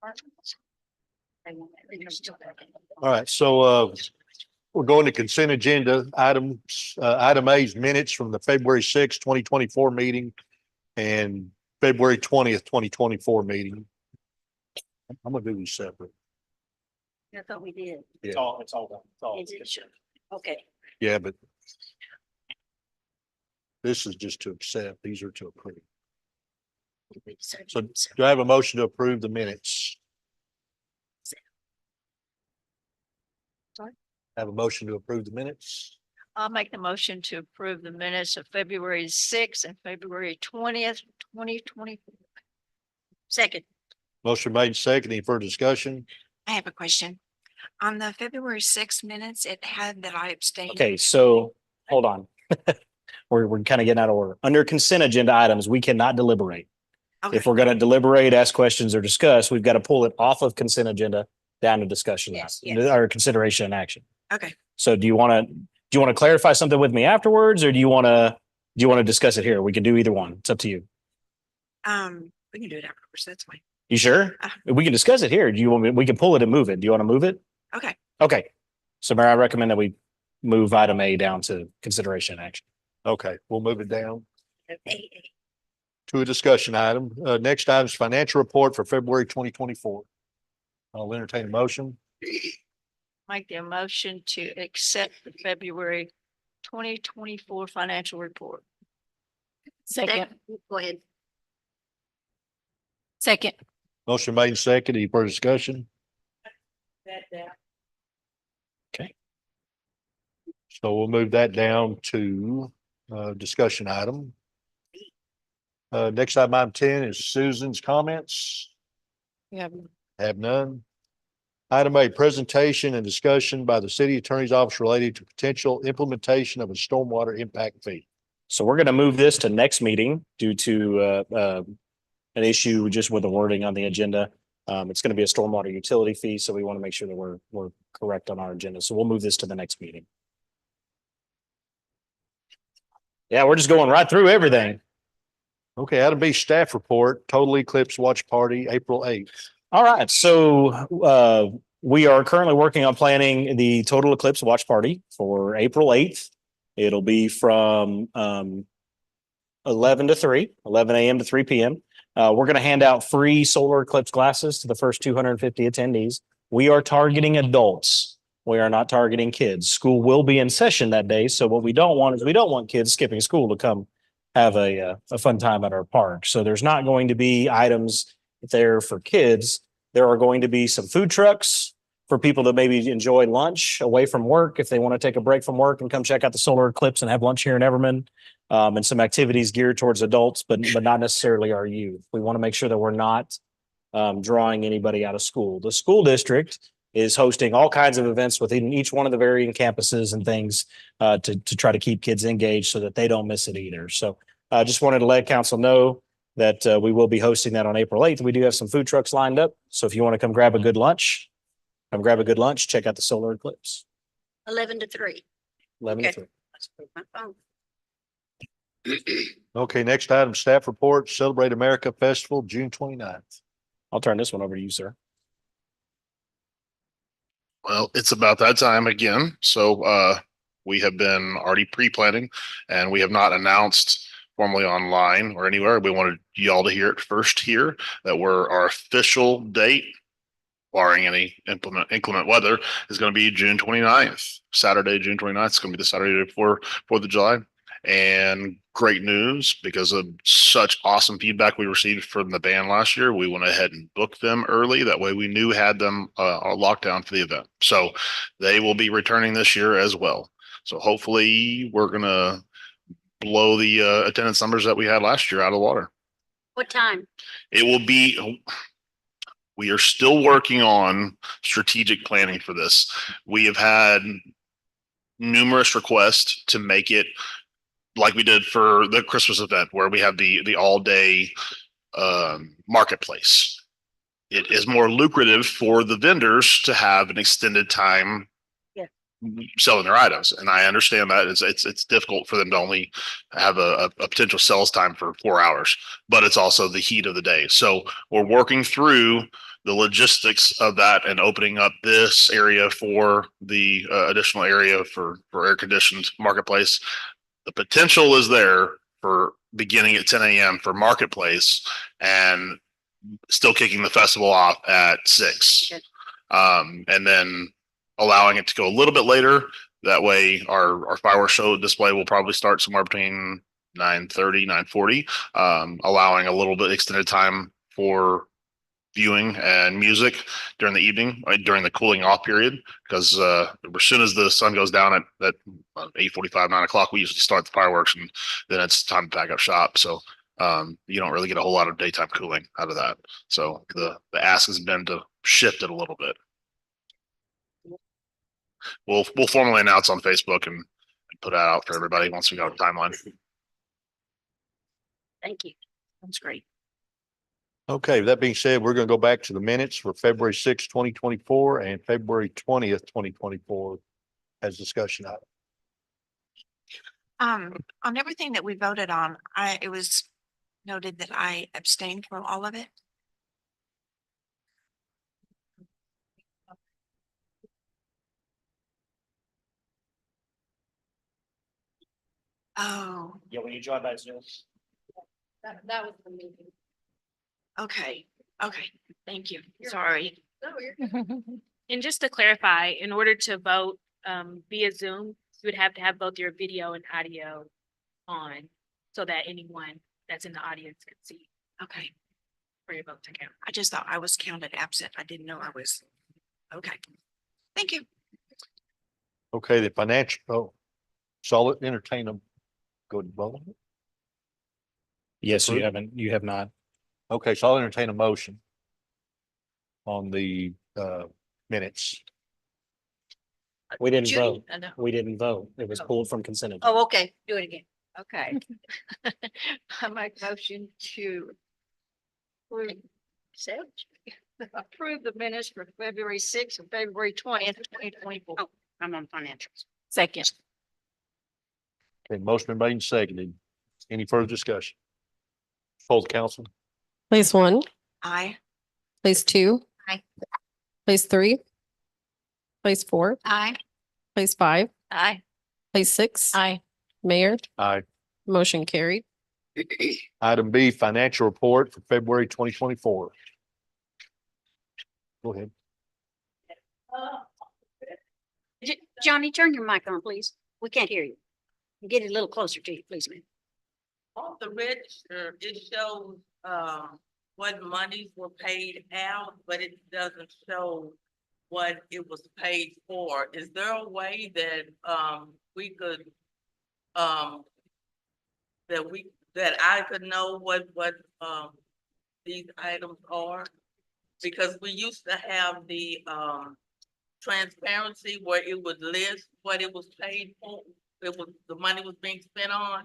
All right, so we're going to consent agenda items. Item A is minutes from the February 6th, 2024 meeting and February 20th, 2024 meeting. I'm gonna do these separate. I thought we did. Yeah. It's all done. It's all. Is it? Okay. Yeah, but this is just to accept. These are to approve. So do I have a motion to approve the minutes? Sorry? Have a motion to approve the minutes? I'll make the motion to approve the minutes of February 6th and February 20th, 2020. Second. Motion made second. Any further discussion? I have a question. On the February 6th minutes, it had that I abstained. Okay, so hold on. We're kind of getting out of order. Under consent agenda items, we cannot deliberate. Okay. If we're going to deliberate, ask questions or discuss, we've got to pull it off of consent agenda down to discussion. Yes, Or consideration and action. Okay. So do you want to clarify something with me afterwards, or do you want to discuss it here? We can do either one. It's up to you. We can do it afterwards. That's fine. You sure? We can discuss it here. Do you want me, we can pull it and move it. Do you want to move it? Okay. Okay. So Mayor, I recommend that we move item A down to consideration and action. Okay, we'll move it down Okay. to a discussion item. Next item is financial report for February 2024. I'll entertain a motion. Make the motion to accept the February 2024 financial report. Second. Go ahead. Second. Motion made second. Any further discussion? Okay. So we'll move that down to discussion item. Next item 10 is Susan's comments. Yeah. Have none. Item A, presentation and discussion by the city attorney's office related to potential implementation of a stormwater impact fee. So we're going to move this to next meeting due to an issue just with the wording on the agenda. It's going to be a stormwater utility fee, so we want to make sure that we're correct on our agenda. So we'll move this to the next meeting. Yeah, we're just going right through everything. Okay, item B, staff report, total eclipse watch party, April 8th. All right, so we are currently working on planning the total eclipse watch party for April 8th. It'll be from 11 a.m. to 3 p.m. We're going to hand out free solar eclipse glasses to the first 250 attendees. We are targeting adults. We are not targeting kids. School will be in session that day. So what we don't want is we don't want kids skipping school to come have a fun time at our park. So there's not going to be items there for kids. There are going to be some food trucks for people to maybe enjoy lunch away from work if they want to take a break from work and come check out the solar eclipse and have lunch here in Everman, and some activities geared towards adults, but not necessarily our youth. We want to make sure that we're not drawing anybody out of school. The school district is hosting all kinds of events within each one of the varying campuses and things to try to keep kids engaged so that they don't miss it either. So I just wanted to let council know that we will be hosting that on April 8th. We do have some food trucks lined up. So if you want to come grab a good lunch, check out the solar eclipse. 11 to 3. 11 to 3. My phone. Okay, next item, staff report, Celebrate America Festival, June 29th. I'll turn this one over to you, sir. Well, it's about that time again. So we have been already pre-planning and we have not announced formally online or anywhere. We wanted y'all to hear it first here that our official date, barring any inclement weather, is going to be June 29th, Saturday, June 29th. It's going to be the Saturday before 4th of July. And great news, because of such awesome feedback we received from the band last year, we went ahead and booked them early. That way we knew we had them locked down for the event. So they will be returning this year as well. So hopefully we're going to blow the attendance numbers that we had last year out of the water. What time? It will be, we are still working on strategic planning for this. We have had numerous requests to make it like we did for the Christmas event, where we have the all day marketplace. It is more lucrative for the vendors to have an extended time selling their items. And I understand that it's difficult for them to only have a potential sales time for 4 hours, but it's also the heat of the day. So we're working through the logistics of that and opening up this area for the additional area for air conditioned marketplace, the potential is there for beginning at 10 a.m. for marketplace and still kicking the festival off at 6. Okay. And then allowing it to go a little bit later. That way our fireworks show display will probably start somewhere between 9:30, 9:40, allowing a little bit extended time for viewing and music during the evening, during the cooling off period. Because as soon as the sun goes down at 8:45, 9 o'clock, we usually start the fireworks, and then it's time to pack up shop. So you don't really get a whole lot of daytime cooling out of that. So the ask has been to shift it a little bit. We'll formally announce on Facebook and put that out for everybody once we got a timeline. Thank you. That's great. Okay, with that being said, we're going to go back to the minutes for February 6th, 2024 and February 20th, 2024 as discussion item. On everything that we voted on, it was noted that I abstained from all of it. Oh, Yeah, when you join by Zoom. That was the meeting. okay, okay, thank you, You're- sorry. And just to clarify, in order to vote via Zoom, you would have to have both your video and audio on so that anyone that's in the audience could see Okay, for your vote to count. I just thought I was counted absent. I didn't know I was. Okay, thank you. Okay, the financial, solid entertain them. Go to vote. Yes, Approved. you have not. Okay, so I'll entertain a motion on the minutes. We didn't Judy, vote. I know. We didn't vote. It was Oh. pulled from consent. agenda. Oh, okay, do it again. Okay. I make motion to approve the minutes for February 6th and February 20th, 2024. Oh, I'm on financials. Second. Okay, motion been made and seconded. Any further discussion? Full council. Place 1, I, place 2. Aye. Place 3. Place 4, Aye. place 5, Aye. place 6. Aye. Mayor, Aye. motion carried. Item B, financial report for February 2024. Go ahead. Johnny, turn your mic on, please. We can't hear you. Get it a little closer to you, please, ma'am. On the register, it shows, what monies were paid out, but it doesn't show what it was paid for. Is there a way that, we could, that I could know what, these items are? Because we used to have the, transparency where it would list what it was paid for, the money was being spent on.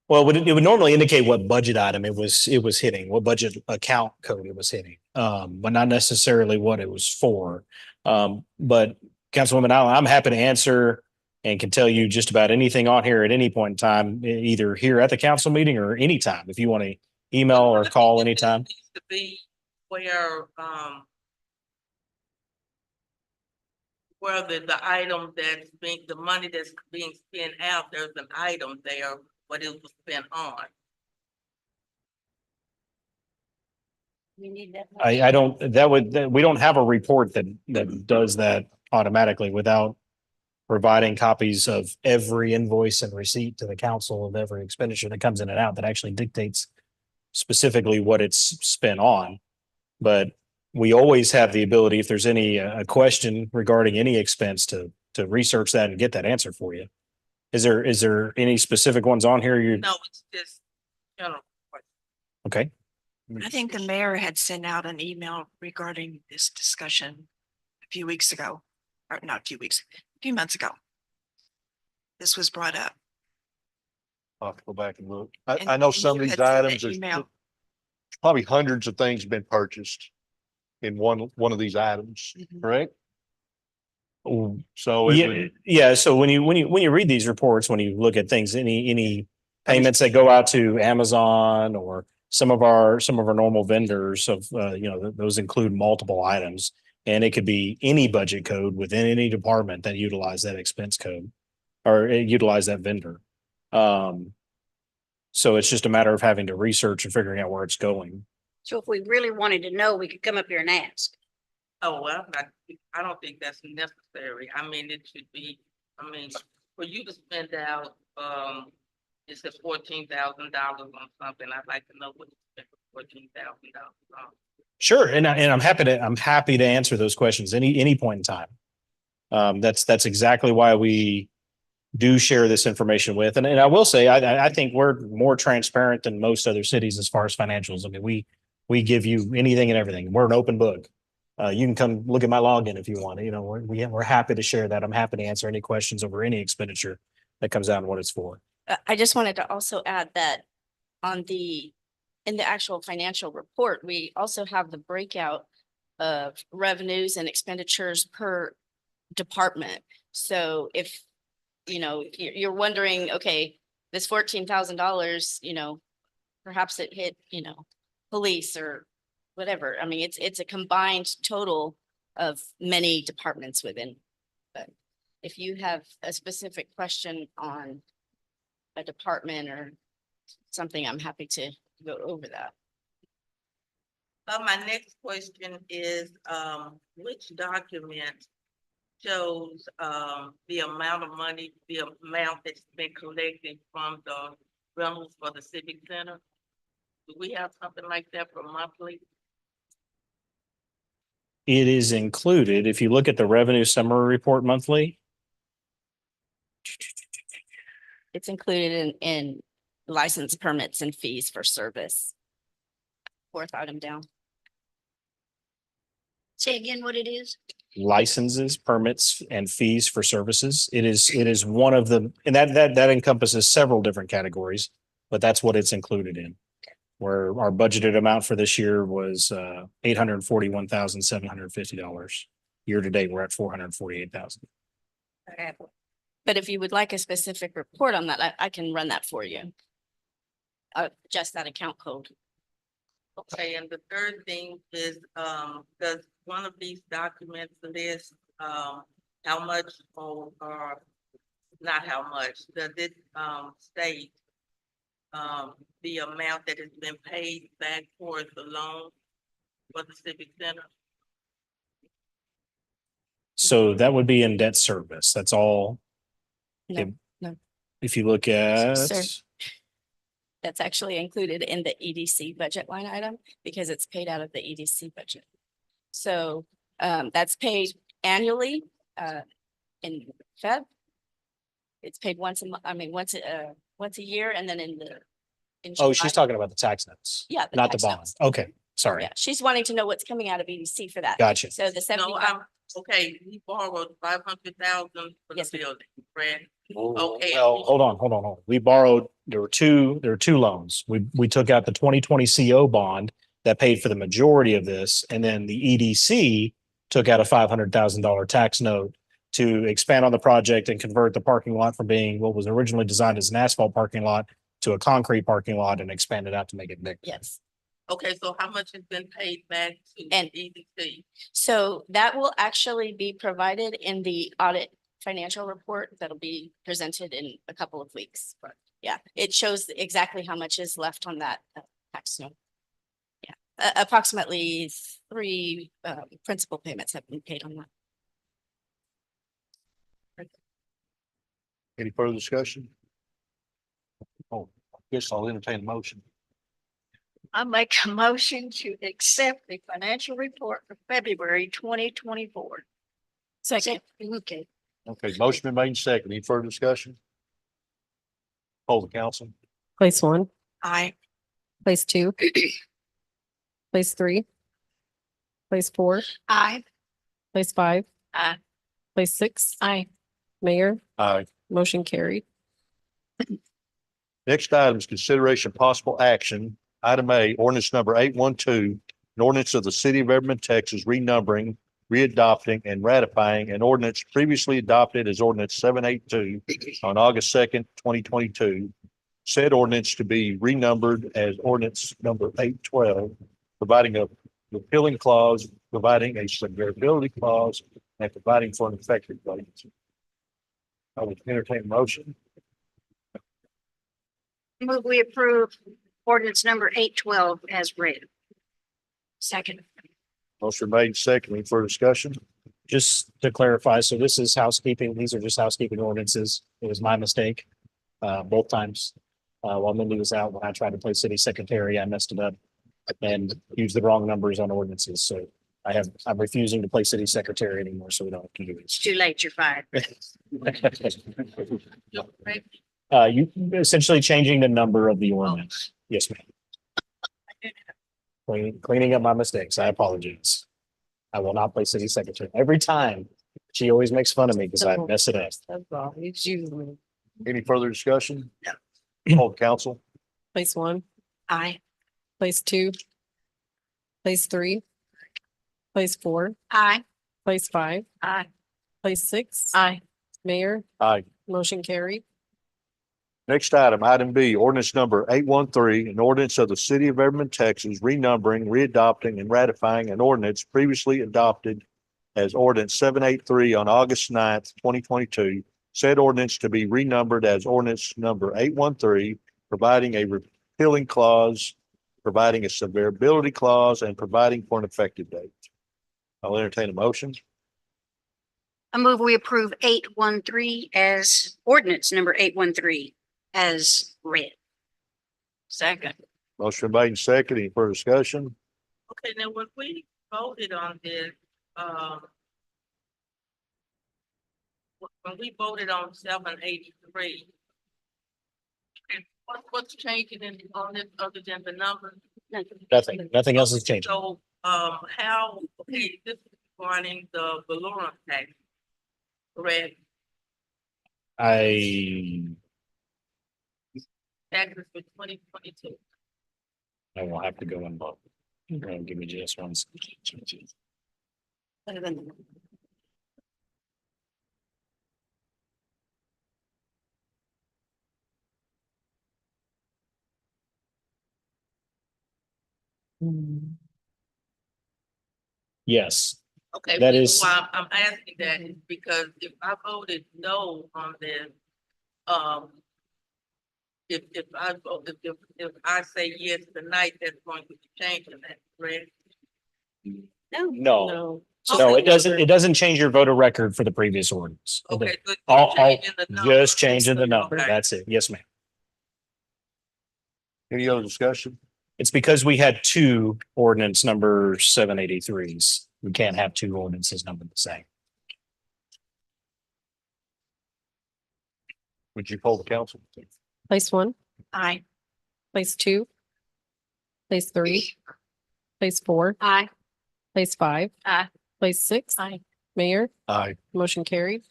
Well, it would normally indicate what budget item it was hitting, what budget account code it was hitting, but not necessarily what it was for. But Councilwoman Allen, I'm happy to answer and can tell you just about anything on here at any point in time, either here at the council meeting or anytime, if you want to email or call anytime. It needs to be where the item that's being, the money that's being spent out, there's an item there, what it was spent on. You need that. I don't, we don't have a report that does that automatically without providing copies of every invoice and receipt to the council of every expenditure that comes in and out that actually dictates specifically what it's spent on. But we always have the ability, if there's any a question regarding any expense, to research that and get that answer for you. Is there any specific ones on here? No, it's just general. Okay. I think the mayor had sent out an email regarding this discussion a few weeks ago, or not a few weeks, a few months ago. This was brought up. I'll have to go back and look. I And know some of you these had sent items, the there's email. probably hundreds of things have been purchased in one of these items, Mhm. correct? So it Yeah, would, yeah. So when you read these reports, when you look at things, any payments that go out to Amazon or some of our normal vendors of, those include multiple items. And it could be any budget code within any department that utilize that expense code or utilize that vendor. So it's just a matter of having to research and figuring out where it's going. So if we really wanted to know, we could come up here and ask. Oh, well, I don't think that's necessary. I mean, it should be, I mean, for you to spend out, it's at $14,000 on something. I'd like to know what you spent $14,000 on. Sure. And I'm happy to answer those questions any point in time. That's exactly why we do share this information with. And I will say, I think we're more transparent than most other cities as far as financials. I mean, we give you anything and everything. We're an open book. You can come look at my login if you want. We're happy to share that. I'm happy to answer any questions over any expenditure that comes out and what it's for. I just wanted to also add that in the actual financial report, we also have the breakout of revenues and expenditures per department. So if, you're wondering, okay, this $14,000, perhaps it hit, police or whatever. I mean, it's a combined total of many departments within. But if you have a specific question on a department or something, I'm happy to go over that. My next question is, which document shows, the amount of money, the amount that's been collected from the rentals for the civic center? Do we have something like that for monthly? It is included. If you look at the revenue summary report monthly, It's included in license permits and fees for service. Fourth item down. Say again what it is? licenses, permits, and fees for services. It is one of the, and that encompasses several different categories, but that's what it's included in. Where our budgeted amount for this year was $841,750. Year to date, we're at $448,000. But if you would like a specific report on that, I can run that for you. Just that account code. Okay, and the third thing is, does one of these documents list, how much or not how much, does it, state, the amount that has been paid back towards the loan for the civic center? So that would be in debt service. That's all. No, no. If you look at, Sir. That's actually included in the EDC budget line item because it's paid out of the EDC budget. So that's paid annually in Feb. It's paid once a year, and then in oh, she's July. talking about the tax notes. Yeah, Not the tax bond. notes. Okay, sorry. Yeah, she's wanting to know what's coming out of EDC for that. Gotcha. So the No, 75, okay, we borrowed 500,000 for the Yes, ma'am. building, right? Well, Okay. hold on. We borrowed, there were two loans. We took out the 2020 CO bond that paid for the majority of this. And then the EDC took out a $500,000 tax note to expand on the project and convert the parking lot from being what was originally designed as an asphalt parking lot to a concrete parking lot and expand it out to make it bigger. yes. Okay, so how much has been paid back to And- EDC? So that will actually be provided in the audit financial report that'll be presented in a couple of weeks. But yeah, it shows exactly how much is left on that tax note. Yeah, approximately 3 principal payments have been paid on that. Any further discussion? Oh, I guess I'll entertain a motion. I make a motion to accept the financial report for February 2024. Second. Okay. Okay, motion been made and seconded. Any further discussion? Poll the council. Place 1, Aye. place 2. Place 3. Place 4, Aye. place 5. Aye. Place 6. Aye. Mayor, Aye. motion carried. Next item is consideration of possible action. Item A, ordinance number 812, an ordinance of the city of Everman, Texas, renumbering, readopting, and ratifying an ordinance previously adopted as ordinance 782 on August 2nd, 2022. said ordinance to be renumbered as ordinance number 812, providing a repealing clause, providing a severability clause, and providing for an effective date. I would entertain a motion. Move we approve ordinance number 812 as read. Second. Motion made second. Any further discussion? Just to clarify, so this is housekeeping. These are just housekeeping ordinances. It was my mistake. Both times. While Mindy was out, when I tried to play city secretary, I messed it up and used the wrong numbers on ordinances. So I'm refusing to play city secretary anymore, so we don't have to do It's too late, you're fired. this. You essentially changing the number of the ordinance. Yes, ma'am. Cleaning up my mistakes. I apologize. I will not play city secretary. Every time, she always makes fun of me because I mess it up. That's all. It's usually Any further discussion? Hold council. place one, Aye. place two, place three, place four, Aye. place five, Aye. place six. Aye. Mayor, Aye. motion carried. Next item B, ordinance number 813, an ordinance of the city of Everman, Texas, renumbering, readopting, and ratifying an ordinance previously adopted as ordinance 783 on August 9th, 2022. Said ordinance to be renumbered as ordinance number 813, providing a repealing clause, providing a severability clause, and providing for an effective date. I'll entertain a motion. I move we approve 813 as ordinance number 813 as read. Second. Motion made and second. Any further discussion? Okay, now when we voted on this, when we voted on 783, what's changing on this other than the number? Nothing else has changed. So, how, okay, this is regarding the Valorem tax, correct? Taxes for 2022. I will have to go and vote. Give me just one second. Yes, Okay. That reason is- why I'm asking that is because if I voted no on this, if I vote, if I say yes tonight, that's going to be changing that, correct? no, No. no, it doesn't change your voter record for the previous ordinance. Okay. so it's All, changing the number. just changing the number. Okay. That's it. Yes, ma'am. Any other discussion? It's because we had two ordinance number 783s. We can't have two ordinances numbered the same. Would you poll the council? Place one, Aye. place two, place three, place four, Aye. place five. Aye. Place six. Aye. Mayor, Aye. motion carried.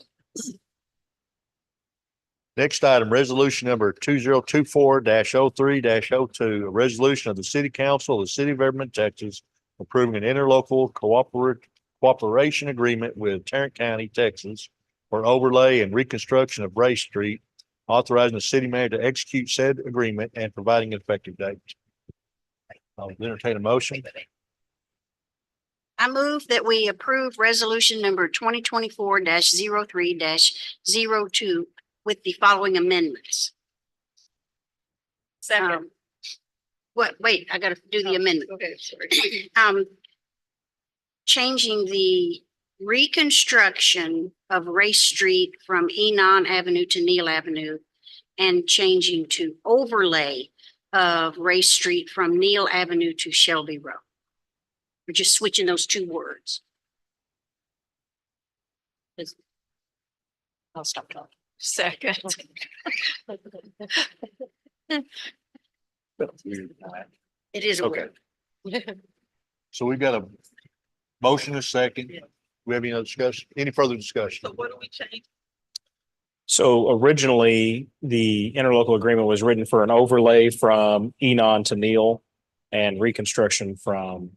Next item, resolution number 2024-03-02, a resolution of the city council of the city of Everman, Texas, approving an interlocal cooperation agreement with Tarrant County, Texas, for overlay and reconstruction of Ray Street, authorizing the city manager to execute said agreement and providing an effective date. I'll entertain a motion. I move that we approve resolution number 2024-03-02 with the following amendments. Second. Wait, I gotta do the amendment. Okay, sorry. Changing the reconstruction of Race Street from Enon Avenue to Neal Avenue and changing to overlay of Race Street from Neal Avenue to Shelby Road. We're just switching those two words. I'll stop talking. Second. It is a Okay. word. So we've got a motion, a second. Do we have any other discussion? Any further discussion? So what do we change? So originally, the interlocal agreement was written for an overlay from Enon to Neal and reconstruction from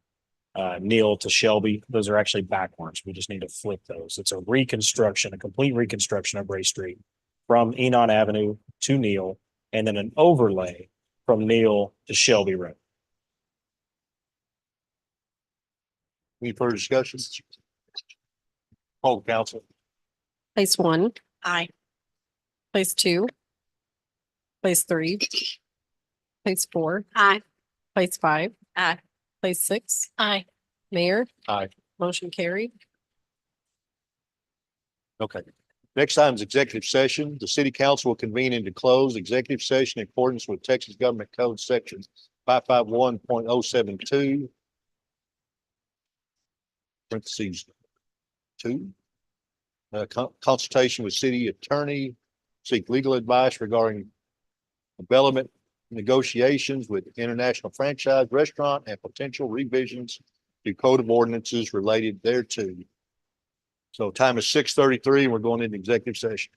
Neal to Shelby. Those are actually backwards. We just need to flip those. It's a reconstruction, a complete reconstruction of Ray Street from Enon Avenue to Neal and then an overlay from Neal to Shelby Road. Any further discussions? Poll council. Place one, Aye. place two, place three, place four, Aye. place five, Aye. place six, Aye. Mayor. Aye. Motion carried. Okay. Next item is executive session. The city council will convene into closed executive session in accordance with Texas Government Code Section 551.072. Parentheses 2. Consultation with city attorney, seek legal advice regarding development negotiations with international franchise restaurant and potential revisions to code of ordinances related thereto. So time is 6:33 and we're going into executive session.